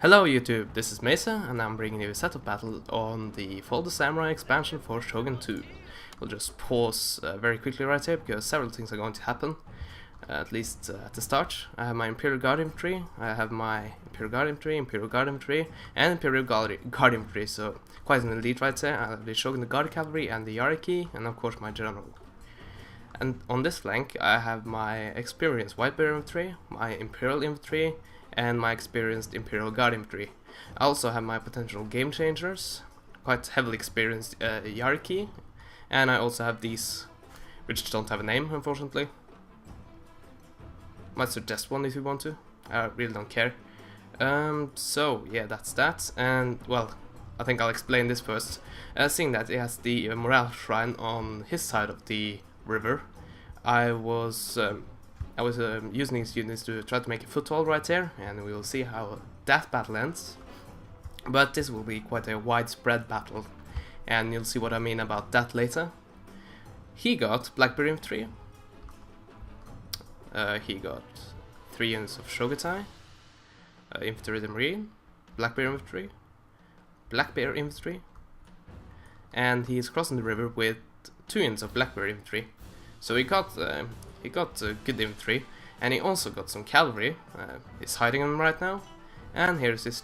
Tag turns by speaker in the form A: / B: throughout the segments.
A: Hello YouTube, this is Mesa and I'm bringing you a setup battle on the Fall of the Samurai expansion for Shogun 2. We'll just pause very quickly right here because several things are going to happen, at least at the start. I have my Imperial Guard Infantry, I have my Imperial Guard Infantry, Imperial Guard Infantry and Imperial Guard Infantry, so quite an elite right there. I have the Shogun, the Guard Cavalry and the Yariki, and of course my General. And on this flank I have my experienced White Bear Infantry, my Imperial Infantry, and my experienced Imperial Guard Infantry. I also have my potential game changers, quite heavily experienced Yariki, and I also have these, which don't have a name unfortunately. Might suggest one if you want to, I really don't care. So yeah, that's that, and well, I think I'll explain this first. Seeing that it has the morale shrine on his side of the river, I was using these units to try to make a foothold right there, and we will see how that battle ends. But this will be quite a widespread battle, and you'll see what I mean about that later. He got Black Bear Infantry. He got 3 units of Shogutai, Infantry de Marine, Black Bear Infantry, and he is crossing the river with 2 units of Black Bear Infantry. So he got good infantry, and he also got some cavalry. He's hiding them right now, and here's his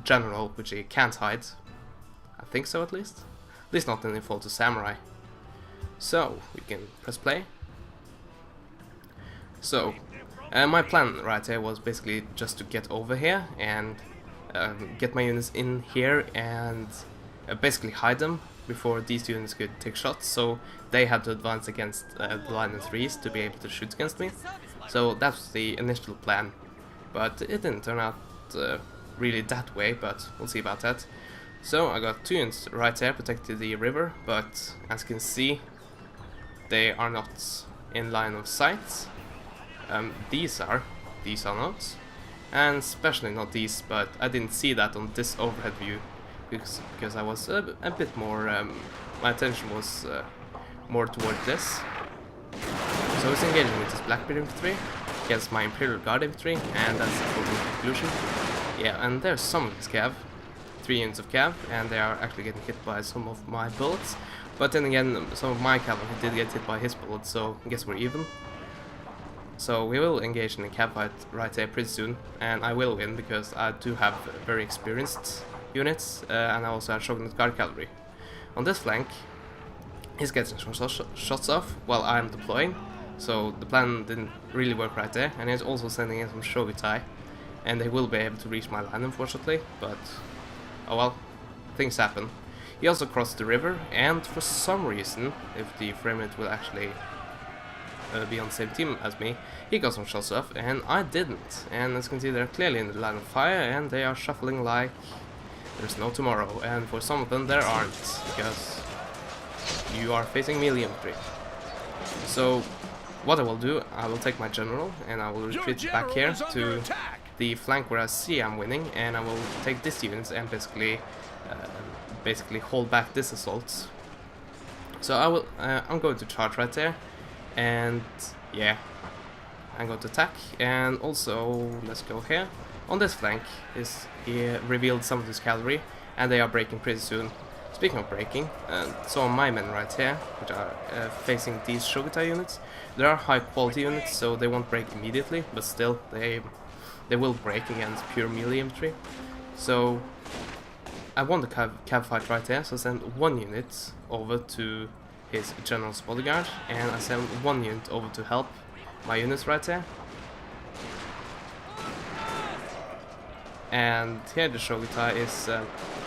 A: general, which he can't hide. I think so, at least not in the Fall to Samurai. So we can press play. So my plan right here was basically just to get over here and get my units in here and basically hide them before these units could take shots, so they had to advance against the line of 3s to be able to shoot against me. So that was the initial plan, but it didn't turn out really that way, but we'll see about that. So I got 2 units right there protecting the river, but as you can see, they are not in line of sight. These are not, and especially not these, but I didn't see that on this overhead view. Because I was a bit more, my attention was more toward this. So I was engaging with this Black Bear Infantry against my Imperial Guard Infantry, and that's the conclusion. Yeah, and there's some of his cav, 3 units of cav, and they are actually getting hit by some of my bullets. But then again, some of my cavalry did get hit by his bullets, so I guess we're even. So we will engage in a cav fight right there pretty soon, and I will win because I do have very experienced units, and I also have Shogun Guard Cavalry. On this flank, he's getting some shots off while I'm deploying, so the plan didn't really work right there, and he's also sending in some Shogutai, and they will be able to reach my line unfortunately, but oh well, things happen. He also crossed the river, and for some reason, if the frame rate will actually be on the same team as me, he got some shots off, and I didn't, and as you can see they're clearly in the line of fire, and they are shuffling like there's no tomorrow, and for some of them there aren't, because you are facing melee infantry. So what I will do, I will take my general and I will retreat back here to the flank where I see I'm winning, and I will take this units and basically hold back this assault. So I'm going to charge right there, and yeah, I'm going to attack. And also let's go here. On this flank, he revealed some of his cavalry, and they are breaking pretty soon. Speaking of breaking, some of my men right here, which are facing these Shogutai units, they are high quality units, so they won't break immediately, but still, they will break against pure melee infantry. So I won the cav fight right there, so I sent 1 unit over to his general's bodyguard, and I sent 1 unit over to help my units right there. And here the Shogutai is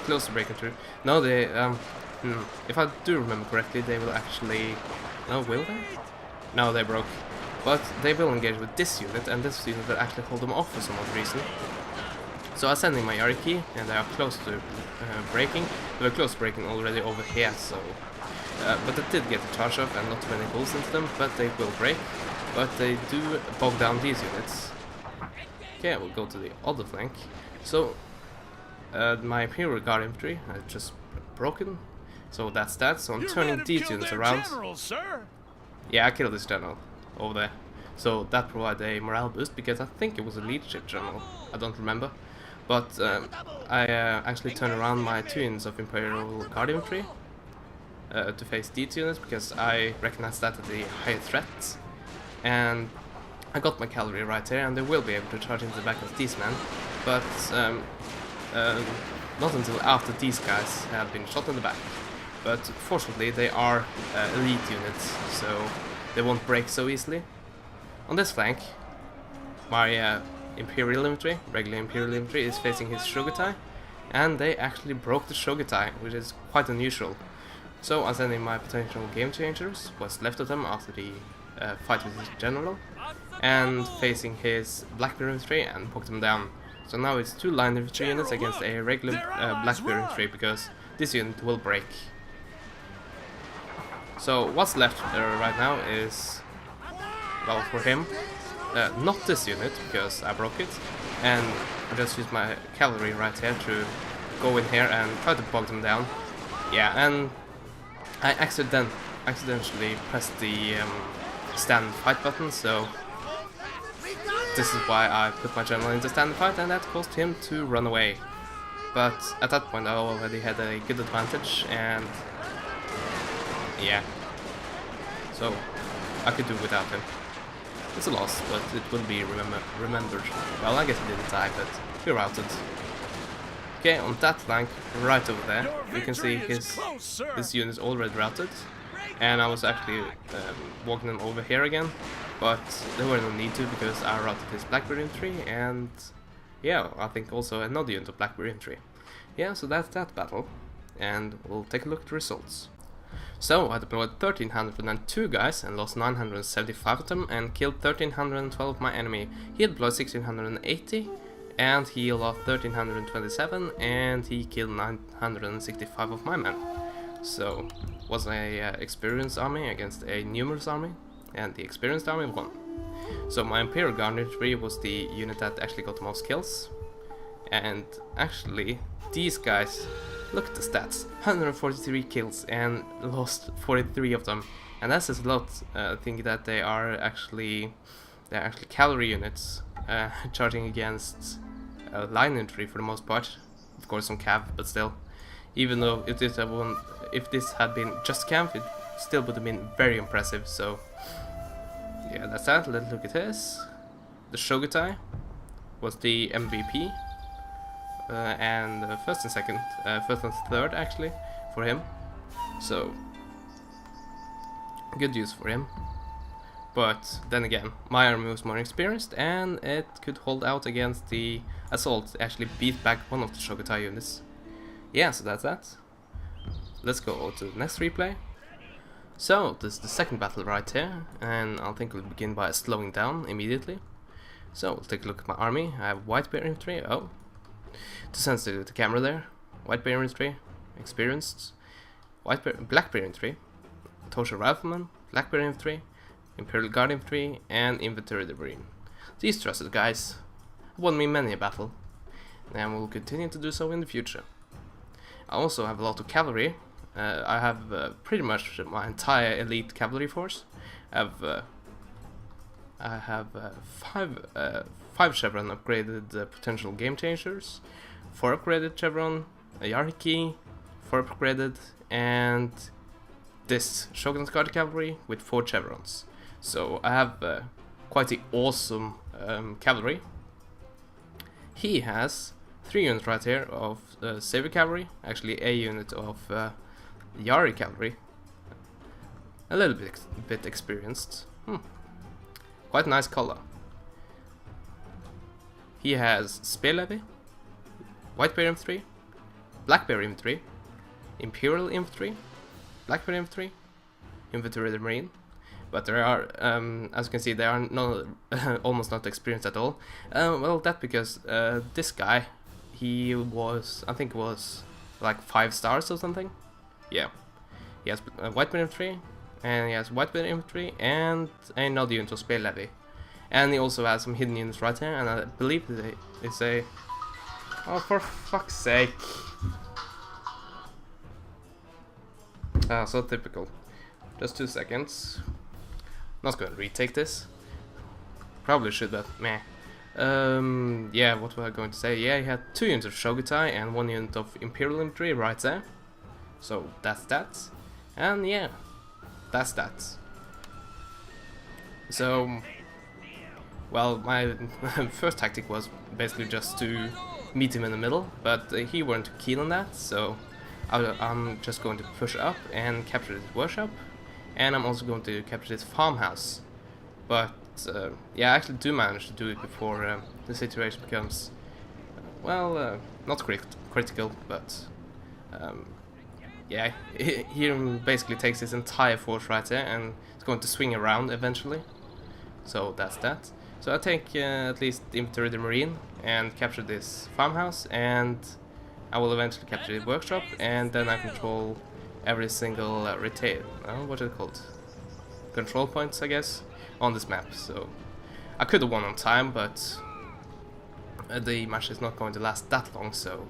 A: close to breaking through. No, they, if I do remember correctly, they will actually, no, will they? No, they broke. But they will engage with this unit, and this unit will actually hold them off for some odd reason. So I send in my Yariki, and they are close to breaking. They were close to breaking already over here, so... but they did get the charge off, and not too many bullets into them, but they will break. But they do bog down these units. Okay, we'll go to the other flank. So, my Imperial Guard Infantry has just broken, so that's that. So I'm turning these units around.
B: General, sir.
A: Yeah, I killed this general over there. So that provided a morale boost, because I think it was a leadership general. I don't remember. But I actually turned around my 2 units of Imperial Guard Infantry to face these units because I recognized that as a higher threat. And I got my cavalry right here, and they will be able to charge into the back of these men. But not until after these guys have been shot in the back. But fortunately they are elite units, so they won't break so easily. On this flank, my Imperial Infantry, regular Imperial Infantry, is facing his Shogutai, and they actually broke the Shogutai, which is quite unusual. So I'm sending my potential game changers, what's left of them after the fight with his general, and facing his Blackbeard Infantry and poke them down. So now it's 2 line infantry units against a regular Blackbeard Infantry, because this unit will break. So what's left right now is, well, for him, not this unit, because I broke it, and I just used my cavalry right here to go in here and try to bog them down. Yeah, and I accidentally pressed the stand fight button, so this is why I put my general into stand fight, and that caused him to run away. But at that point I already had a good advantage, and yeah, so I could do without him. It's a loss, but it will be remembered. Well, I guess he didn't die, but we routed. Okay, on that flank, right over there, you can see this unit is already routed. And I was actually walking them over here again, but there were no need to, because I routed his Blackbeard Infantry, and yeah, I think also another unit of Blackbeard Infantry. Yeah, so that's that battle, and we'll take a look at the results. So I deployed 1302 guys and lost 975 of them, and killed 1312 of my enemy. He deployed 1680, and he lost 1327, and he killed 965 of my men. So was a experienced army against a numerous army, and the experienced army won. So my Imperial Guard Infantry was the unit that actually got the most kills, and actually these guys, look at the stats, 143 kills and lost 43 of them, and that says a lot. I think that they're actually cavalry units charging against line infantry for the most part. Of course some cav, but still. Even though if this had been just cav, it still would have been very impressive. So yeah, that's that. Let's look at this. The Shogutai was the MVP, and first and second, first and third actually for him. So good use for him. But then again, my army was more experienced, and it could hold out against the assault. Actually beat back one of the Shogutai units. Yeah, so that's that. Let's go to the next replay. So, this is the second battle right here, and I think we'll begin by slowing down immediately. So, we'll take a look at my army. I have White Bear Infantry, too sensitive with the camera there. White Bear Infantry, experienced. Black Bear Infantry, Tosha Rifleman, Black Bear Infantry, Imperial Guard Infantry, and Inventory de Marine. These trusted guys won me many a battle, and will continue to do so in the future. I also have a lot of cavalry. I have pretty much my entire elite cavalry force. I have five Chevron upgraded potential game changers, 4 upgraded Chevron, a Yariki, 4 upgraded, and this Shogun's Guard cavalry with 4 Chevrons. So I have quite the awesome cavalry. He has 3 units right here of Saber Cavalry, actually a unit of Yari Cavalry, a little bit experienced. Quite nice color. He has Spear Levy, White Bear Infantry, Black Bear Infantry, Imperial Infantry, Black Bear Infantry, Inventory de Marine. But there are, as you can see, they are almost not experienced at all. Well, that's because this guy, he was, I think it was like 5 stars or something. Yeah, he has White Bear Infantry, and he has White Bear Infantry, and another unit of Spear Levy. And he also has some hidden units right here, and I believe that it's a... Oh, for fuck's sake. Ah, so typical. Just 2 seconds. Not gonna retake this. Probably should, but meh. Yeah, what was I going to say? Yeah, he had 2 units of Shogutai and 1 unit of Imperial Infantry right there. So that's that. And yeah, that's that. So, well, my first tactic was basically just to meet him in the middle, but he weren't too keen on that, so I'm just going to push up and capture his workshop, and I'm also going to capture his farmhouse. But yeah, I actually do manage to do it before the situation becomes, well, not critical, but yeah, he basically takes his entire force right there and is going to swing around eventually. So that's that. So I take at least the infantry, the marine, and capture this farmhouse, and I will eventually capture the workshop, and then I control every single what is it called? Control points, I guess, on this map. So I could have won on time, but the match is not going to last that long, so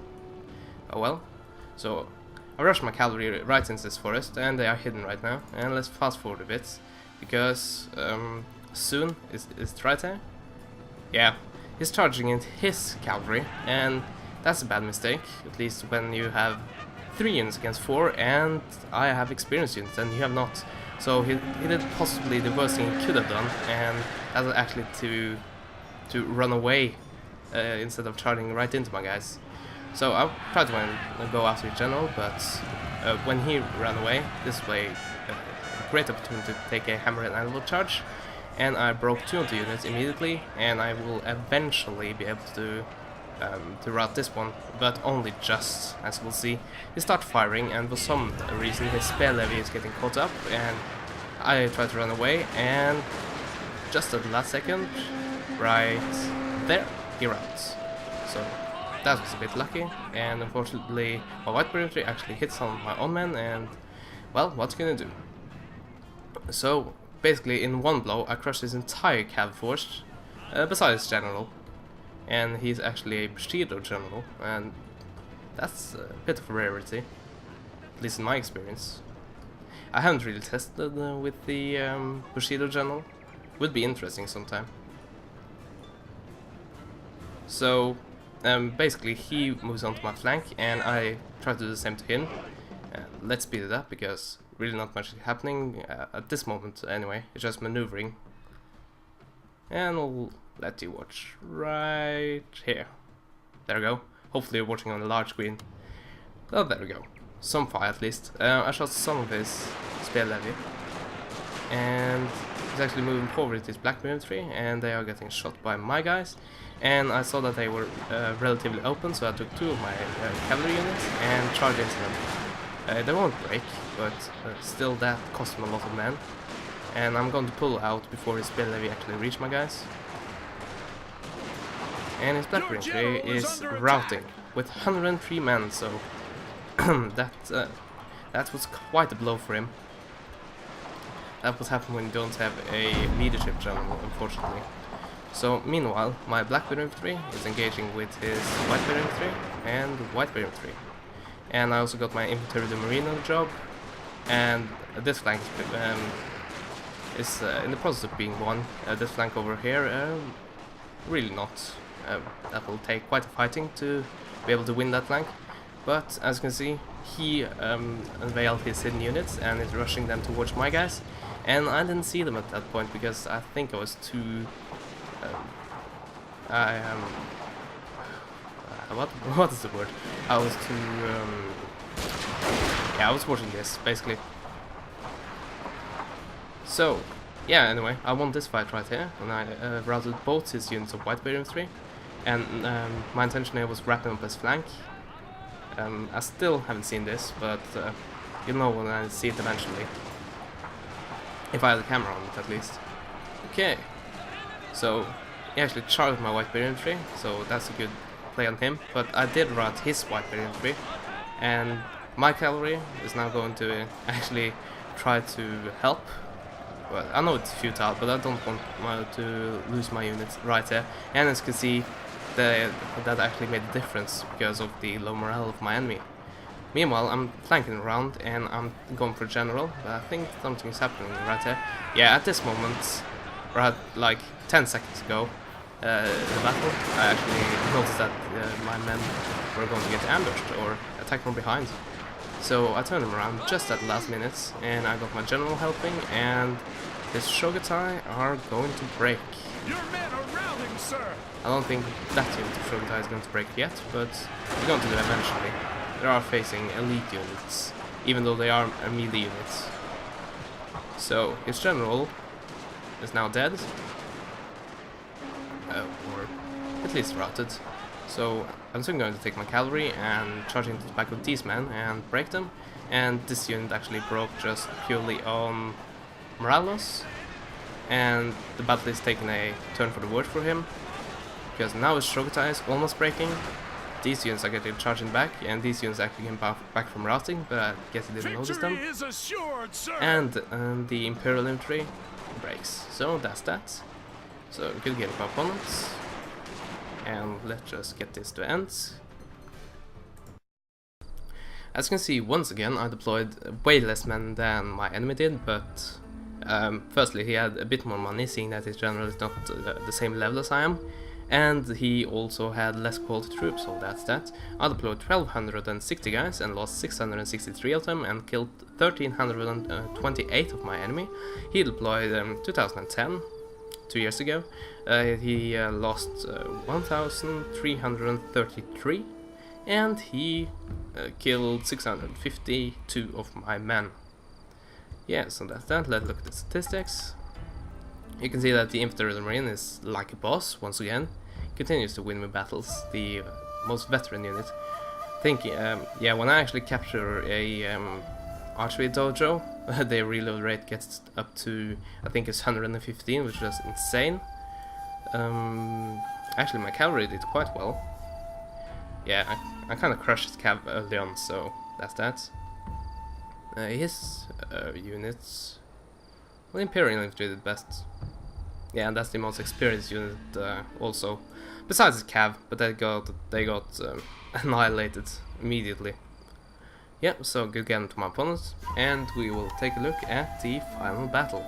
A: oh well. So I rushed my cavalry right into this forest, and they are hidden right now. And let's fast forward a bit, because soon is it right there? Yeah, he's charging into his cavalry, and that's a bad mistake, at least when you have 3 units against 4, and I have experienced units and you have not. So he did possibly the worst thing he could have done, and that was actually to run away instead of charging right into my guys. So I tried to go after the general, but when he ran away, this way a great opportunity to take a hammer and anvil charge, and I broke 2 of the units immediately, and I will eventually be able to rout this one, but only just, as we'll see. He starts firing, and for some reason his spear levy is getting caught up, and I try to run away, and just at the last second, right there, he routs. So that was a bit lucky, and unfortunately my white infantry actually hit some of my own men, and well, what's gonna do? So basically in one blow I crushed his entire cav force, besides general, and he's actually a Bushido general, and that's a bit of a rarity, at least in my experience. I haven't really tested with the Bushido general. Would be interesting sometime. So basically he moves onto my flank, and I try to do the same to him. Let's speed it up, because really not much is happening at this moment anyway. It's just maneuvering. And we'll let you watch right here. There we go. Hopefully you're watching on a large screen. Oh, there we go. Some fire at least. I shot some of his spear levy, and he's actually moving forward with his black infantry, and they are getting shot by my guys. And I saw that they were relatively open, so I took 2 of my cavalry units and charged into them. They won't break, but still that cost him a lot of men. And I'm going to pull out before his spear levy actually reach my guys. And his black infantry is routing with 103 men, so that was quite a blow for him. That was happening when you don't have a leadership general, unfortunately. So meanwhile, my black infantry is engaging with his white infantry and white infantry. And I also got my infantry the marine on the job, and this flank is in the process of being won. This flank over here, really not. That will take quite a fighting to be able to win that flank. But as you can see, he unveiled his hidden units and is rushing them towards my guys. And I didn't see them at that point, because I think I was too... what is the word? I was too... yeah, I was watching this, basically. So, yeah, anyway, I won this fight right here, and I routed both his units of white infantry, and my intention here was wrapping up his flank. I still haven't seen this, but you'll know when I see it eventually. If I have the camera on it, at least. Okay, so he actually charged my white infantry, so that's a good play on him, but I did rout his white infantry, and my cavalry is now going to actually try to help. Well, I know it's futile, but I don't want to lose my units right there. And as you can see, that actually made a difference because of the low morale of my enemy. Meanwhile, I'm flanking around and I'm going for general, but I think something is happening right there. Yeah, at this moment, right like 10 seconds ago, the battle, I actually noticed that my men were going to get ambushed or attacked from behind. So I turned him around just at the last minute, and I got my general helping, and his Shogatai are going to break.
B: Your men are routing, sir!
A: I don't think that unit of Shogatai is going to break yet, but they're going to do eventually. They are facing elite units, even though they are a melee unit. So his general is now dead, or at least routed. So I'm soon going to take my cavalry and charge into the back of these men and break them. And this unit actually broke just purely on Moralos. And the battle is taking a turn for the worse for him, because now his Shogatai is almost breaking. These units are getting charging back, and these units actually came back from routing, but I guess he didn't notice them.
B: Is assured, sir.
A: And the Imperial Infantry breaks. So that's that. So good game for opponents. And let's just get this to end. As you can see, once again I deployed way less men than my enemy did, but firstly he had a bit more money, seeing that his general is not the same level as I am, and he also had less quality troops, so that's that. I deployed 1260 guys and lost 663 of them and killed 1328 of my enemy. He deployed 2010, 2 years ago. He lost 1333 and he killed 652 of my men. Yeah, so that's that. Let's look at the statistics. You can see that the Infantry Marine is like a boss once again. Continues to win me battles, the most veteran unit. I think, yeah, when I actually capture a archery dojo, the reload rate gets up to, I think it's 115, which is insane. Actually, my cavalry did quite well. Yeah, I kind of crushed his cav early on, so that's that. His units, well, Imperial Infantry did best. Yeah, and that's the most experienced unit also, besides the cav, but they got annihilated immediately. Yeah, so good game to my opponents, and we will take a look at the final battle.